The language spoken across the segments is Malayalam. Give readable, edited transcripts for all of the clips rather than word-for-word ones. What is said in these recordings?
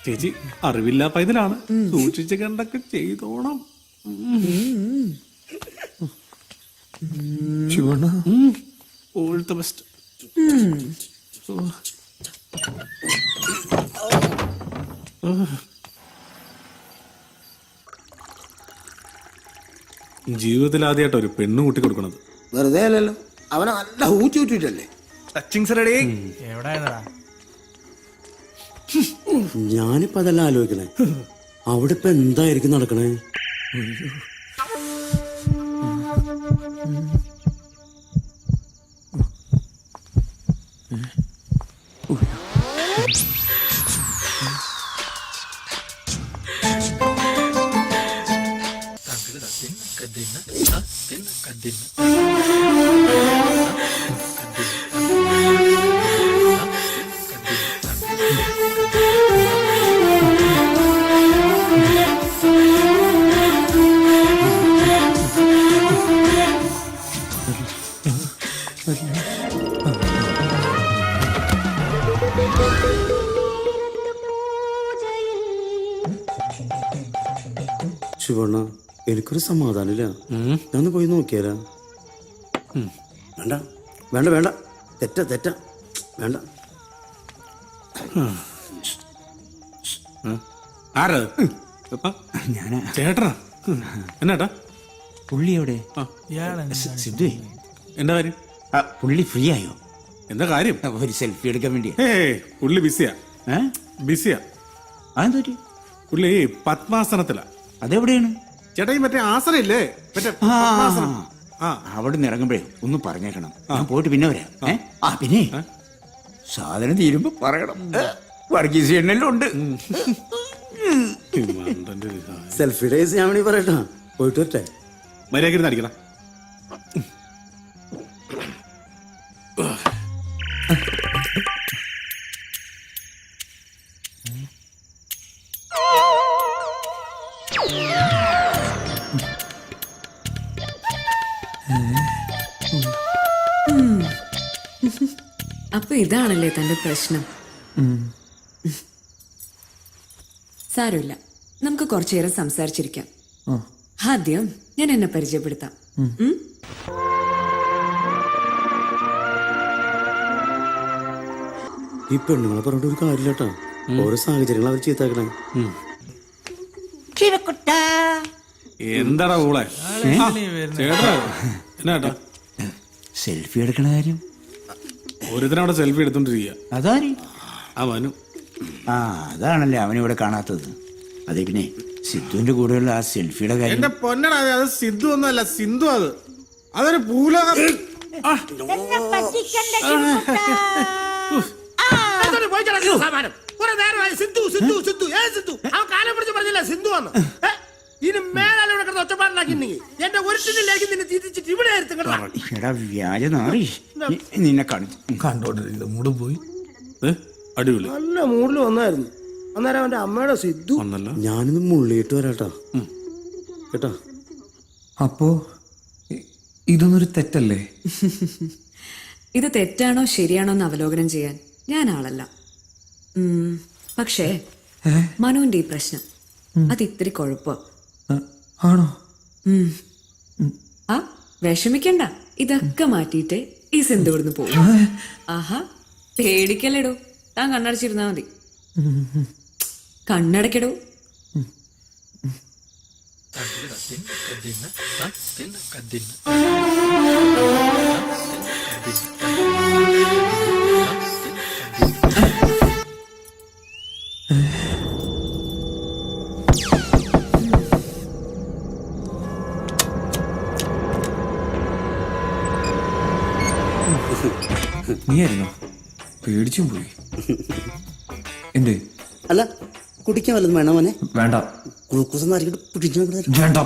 ചേച്ചി അറിവില്ല പൈതലാണ്, സൂക്ഷിച്ച് കണ്ടൊക്കെ ചെയ്തോണം. All the best. ജീവിതത്തിൽ ആദ്യമായിട്ട് ഒരു പെണ്ണു കൂട്ടി കൊടുക്കണത്. വെറുതെ അല്ലല്ലോ, അവനെ നല്ല ഊറ്റിട്ടല്ലേ. ഞാനിപ്പോ അതെല്ലാം ആലോചിക്കണേ, അവിടെ ഇപ്പൊ എന്തായിരിക്കും നടക്കണേ? ശിവണ്ണ, എനിക്കൊരു സമാധാനില്ല. ഞാൻ പോയി നോക്കിയാലാ? വേണ്ട വേണ്ട വേണ്ട, തെറ്റ വേണ്ട. ആരാ? ചേട്ടനാ? എന്നാട്ടാ പുള്ളി എവിടെ? സിദ്ധു, എന്താ കാര്യം? പുള്ളി ഫ്രീ ആയോ? എന്താ കാര്യം? ഒരു സെൽഫി എടുക്കാൻ വേണ്ടി. പുള്ളി ബിസിയാ. അതെന്തൊരു? പുള്ളി പത്മാസനത്തിലാ. അതെവിടെയാണ് ചേട്ടാ? മറ്റേ ആസനം ഇല്ലേ, മറ്റേ അവിടെ നിന്ന് ഇറങ്ങുമ്പോഴേ ഒന്ന് പറഞ്ഞേക്കണം. ഞാൻ പോയിട്ട് പിന്നെ വരാം. പിന്നെ സാധനം തീരുമ്പോ പറയണം. വർഗീസ് എണ്ണെല്ലാം ഉണ്ട്. സെൽഫി ഡേയ്സ് ഞാൻ വേണ്ടി പറയട്ടാ, പോയിട്ട് വരട്ടെ. മര്യാദ അടിക്കണം. അപ്പൊ ഇതാണല്ലേ തന്റെ പ്രശ്നം? സാരമില്ല, നമുക്ക് കുറച്ചു നേരം സംസാരിച്ചിരിക്കാം. ആദ്യം ഞാൻ എന്നെ പരിചയപ്പെടുത്താം. ഈ പെണ്ണുങ്ങളെ പറഞ്ഞിട്ട് ഒരു കാര്യമില്ലട്ടാ, ഓരോ സാഹചര്യങ്ങൾ അവർ ചെയ്താക്കണേ. എന്താടാ ഊളെ? ചേട്ടാ എന്നാട്ടാ സെൽഫി എടുക്കണ കാര്യം? ഒരുത്തനവിടെ സെൽഫി എടുത്തോണ്ടിരിക്കുക. അതാരി? അവനു. അതാണല്ലേ അവനിവിടെ കാണാത്തത്. അതെ, പിന്നെ സിദ്ധുവിന്റെ കൂടെയുള്ള ആ സെൽഫിയുടെ കാര്യം. എന്റെ പൊന്നടാ, അത് സിദ്ധു ഒന്നുമല്ല, സിന്ധു. അതൊരു ഭൂലോകം. നിന്നെ കണ്ടോണ്ടിരിക്കുന്നത് മൂടും പോയി. അടിപൊളി, നല്ല മൂഡിൽ വന്നായിരുന്നു. അന്നേരം അവന്റെ അമ്മയുടെ സിദ്ധു ഒന്നല്ല. ഞാനിന്ന് മുള്ളിയിട്ട് വരാട്ടാ കേട്ടാ. അപ്പോ ഇതൊന്നൊരു തെറ്റല്ലേ? ഇത് തെറ്റാണോ ശരിയാണോ എന്ന് അവലോകനം ചെയ്യാൻ ഞാൻ ആളല്ല. പക്ഷേ മനുവിന്റെ ഈ പ്രശ്നം അത് ഇത്തിരി കുഴപ്പം ആണോ? വിഷമിക്കണ്ട, ഇതൊക്കെ മാറ്റിയിട്ട് ഈ സിന്ധു ഇവിടുന്ന് പോകും. ആഹാ, പേടിക്കല്ലേടോ, താൻ കണ്ണടച്ചിരുന്നാ മതി. കണ്ണടക്കടോ. നീയായിരുന്നോ? പേടിച്ചും പോയി. എന്തേ? അല്ല, കുടിക്കാൻ വല്ലതും വേണോ മോനെ? വേണ്ട. ഗ്ലൂക്കോസ് പിടിച്ചു. വേണ്ട.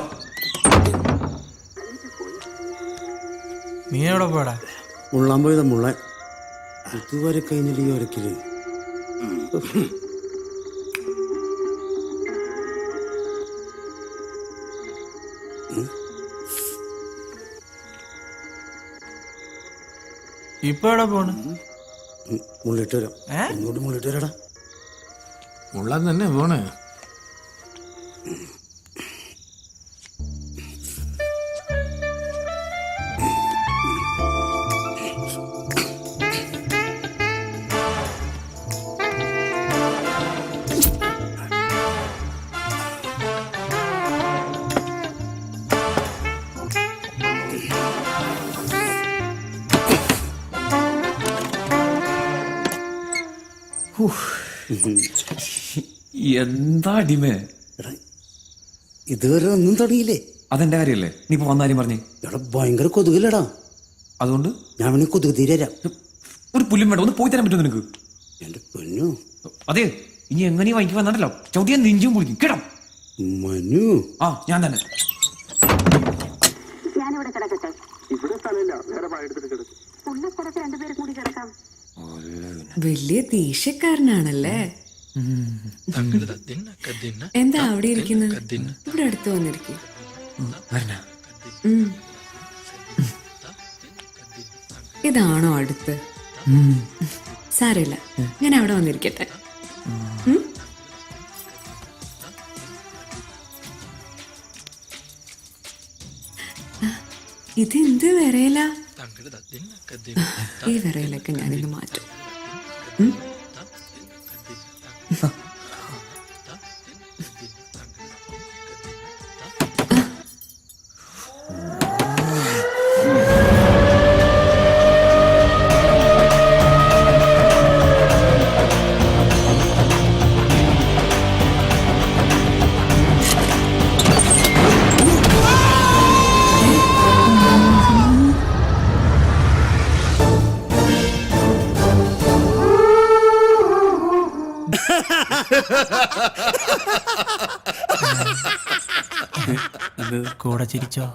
നീ എവിടെ പോടാ? മുള്ളാൻ പോയതാ. മുള്ളാൻ ഇതുവരെ കഴിഞ്ഞില്ല ഈ ഒരക്കില്. ഇപ്പൊ എവിടെ പോണ്? മുള്ളിട്ട് വരാം. ഇങ്ങോട്ട് മുള്ളിട്ട് വരാടാ. ഉള്ളത് തന്നെ പോണേ. എന്താ അടിമേ? എടാ ഇതുവരെ ഒന്നും തുടങ്ങിയില്ലേ? അതെന്റെ കാര്യല്ലേ? നീ ഇപ്പൊ വന്ന കാര്യം പറഞ്ഞേ. എടാ ഭയങ്കര കൊതുകല്ലടാ. അതുകൊണ്ട് ഞാൻ വേണേ കൊതുക് തീരാം. ഒരു പുല്ലും വേണ്ട, ഒന്ന് പോയി തരാൻ പറ്റുമോ നിനക്ക്? എന്റെ പൊന്നു അതെ, ഇനി എങ്ങനെ വാങ്ങിക്ക് വന്നിട്ടല്ലോ ചവിട്ടിയാൻ നെഞ്ചും പൊളിക്കും കേട്ടോ. മനു, ആ ഞാൻ തന്നെ. ഞാനിവിടെ കിടക്കട്ടെ? ഇവിടെ സ്ഥലമില്ല, വേറെ പണിയെടുത്തിട്ട് കിടക്കും. ഉള്ള സ്ഥലത്ത് രണ്ടുപേരും കൂടി കിടക്കാം. വലിയ ദേഷ്യക്കാരനാണല്ലേ? എന്താ അവിടെ ഇരിക്കുന്നത്? ഇവിടെ അടുത്ത് വന്നിരിക്കും. ഇതാണോ അടുത്ത്? സാരമില്ല, ഞാൻ അവിടെ വന്നിരിക്കട്ടെ. ഇതെന്ത് വിറയല? ഈ വിറയലൊക്കെ ഞാനിത് മാറ്റും. കൂടെ ചിരിച്ചോ?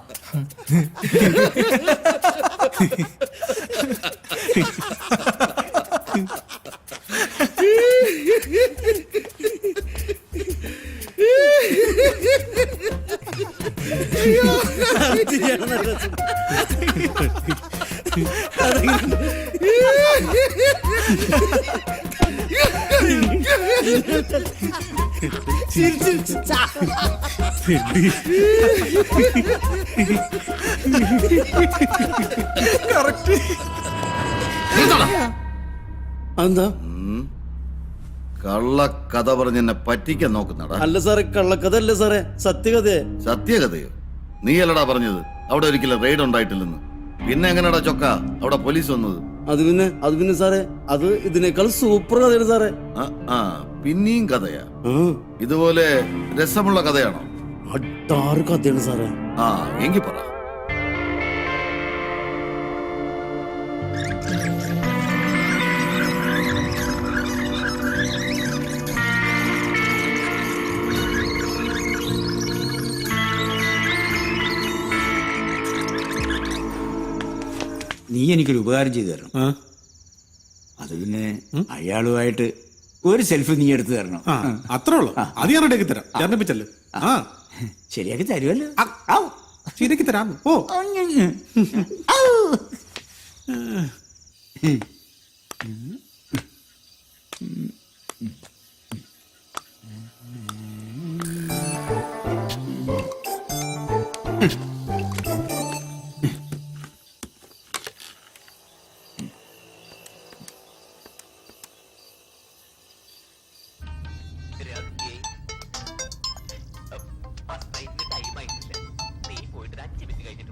എന്താ കള്ളക്കഥ പറഞ്ഞ് എന്നെ പറ്റിക്കാൻ നോക്കുന്നടാ? അല്ല സാറേ, കള്ളക്കഥ അല്ല സാറേ, സത്യകഥയെ. സത്യകഥയോ? നീ അല്ലടാ പറഞ്ഞത് അവിടെ ഒരിക്കലും റെയ്ഡ് ഉണ്ടായിട്ടില്ലെന്ന്. പിന്നെ എങ്ങനെയാടാ ചൊക്ക അവിടെ പോലീസ് വന്നത്? അത് പിന്നെ സാറേ, അത് ഇതിനേക്കാൾ സൂപ്പർ കഥയാണ് സാറേ. ആ പിന്നെയും കഥയാ? ഇതുപോലെ രസമുള്ള കഥയാണോ? അട്ടാറ് കഥയാണ് സാറേ. ആ എങ്കി പറ. നീ എനിക്കൊരു ഉപകാരം ചെയ്തു തരണം. അത് പിന്നെ അയാളുമായിട്ട് ഒരു സെൽഫി നീ എടുത്തു തരണം. അത്രേ ഉള്ളൂ. അത് ഞാൻ റെഡിയാക്കി തരാം. ചേർന്നിപ്പിച്ചല്ലേ? ആ ശരിയാക്കി തരുമല്ലോ. ശരിയാക്കി തരാം. ഓ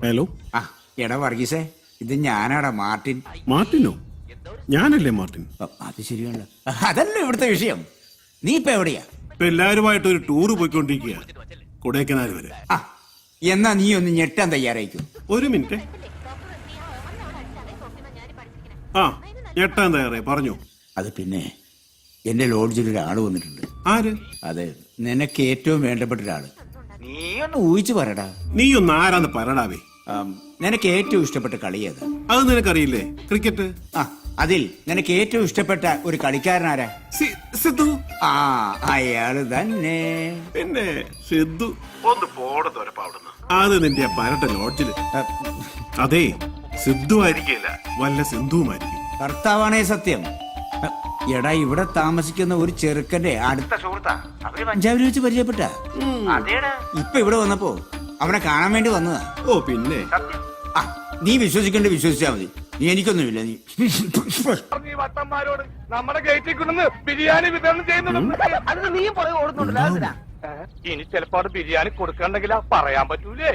ഹലോ. ആ എടാ വർഗീസേ, ഇത് ഞാനാടാ മാർട്ടിൻ. മാർട്ടിനോ? ഞാനല്ലേ മാർട്ടിൻ? അത് ശരിയാണല്ലോ. അതല്ല ഇവിടുത്തെ വിഷയം. നീ ഇപ്പൊ എവിടെയാ? ഇപ്പൊ എല്ലാവരുമായിട്ട് ഒരു ടൂറ് പോയിക്കൊണ്ടിരിക്കുക, കൊടൈക്കനാൽ വരെ. ആ എന്നാ നീ ഒന്ന് ഞെട്ടാൻ തയ്യാറായിക്കും. ഒരു മിനിറ്റ്. ആ ഞെട്ടാൻ തയ്യാറായി, പറഞ്ഞു. അത് പിന്നെ എന്റെ ലോഡ്ജിൽ ഒരാള് വന്നിട്ടുണ്ട്. ആര്? അതെ, നിനക്ക് ഏറ്റവും വേണ്ടപ്പെട്ട ഒരാള്. നീ ഒന്ന് ഊഹിച്ചു പറയടാ. നീ ഒന്ന് ആരാന്ന് പറടാവേ. നിനക്ക് ഏറ്റവും ഇഷ്ടപ്പെട്ട കളി ഏതാ? അത് നിനക്കറിയില്ലേ? ക്രിക്കറ്റ്. ആ അതിൽ നിനക്ക് ഏറ്റവും ഇഷ്ടപ്പെട്ട ഒരു കളിക്കാരനാരാ? സിദ്ധു. ആ അയാള് തന്നെ. പിന്നെ സിദ്ധു ഒന്ന് പോടത്തോരപ്പാവിടുന്നു. അത് നിന്റെ പരട്ട ലോഡ്ജില്. അതെ, സിദ്ധു ആയിരിക്കില്ല, വല്ല സിന്ധുവുമായിരിക്കും. ഭർത്താവാണേ സത്യം. എടാ ഇവിടെ താമസിക്കുന്ന ഒരു ചെറുക്കന്റെ അടുത്ത സുഹൃത്താ. അവര് പഞ്ചാബിൽ വെച്ച് പരിചയപ്പെട്ട. ഇപ്പൊ ഇവിടെ വന്നപ്പോ അവനെ കാണാൻ വേണ്ടി വന്നതാ. ഓ പിന്നെ ആ, നീ വിശ്വസിക്കേണ്ട വിശ്വസിച്ചാ മതി. നീ എനിക്കൊന്നുമില്ല. നീ വട്ടന്മാരോട് നമ്മുടെ ഗേറ്റിൽ കൊണ്ടുവന്ന് ബിരിയാണി വിതരണം ചെയ്യുന്നുണ്ട്. അതിന് നീ പുറകെ ഓടുന്നുണ്ടല്ലോ. ഇനി ചിലപ്പോ അത് ബിരിയാണി കൊടുക്കണ്ടെങ്കിലാ പറയാൻ പറ്റൂലേ.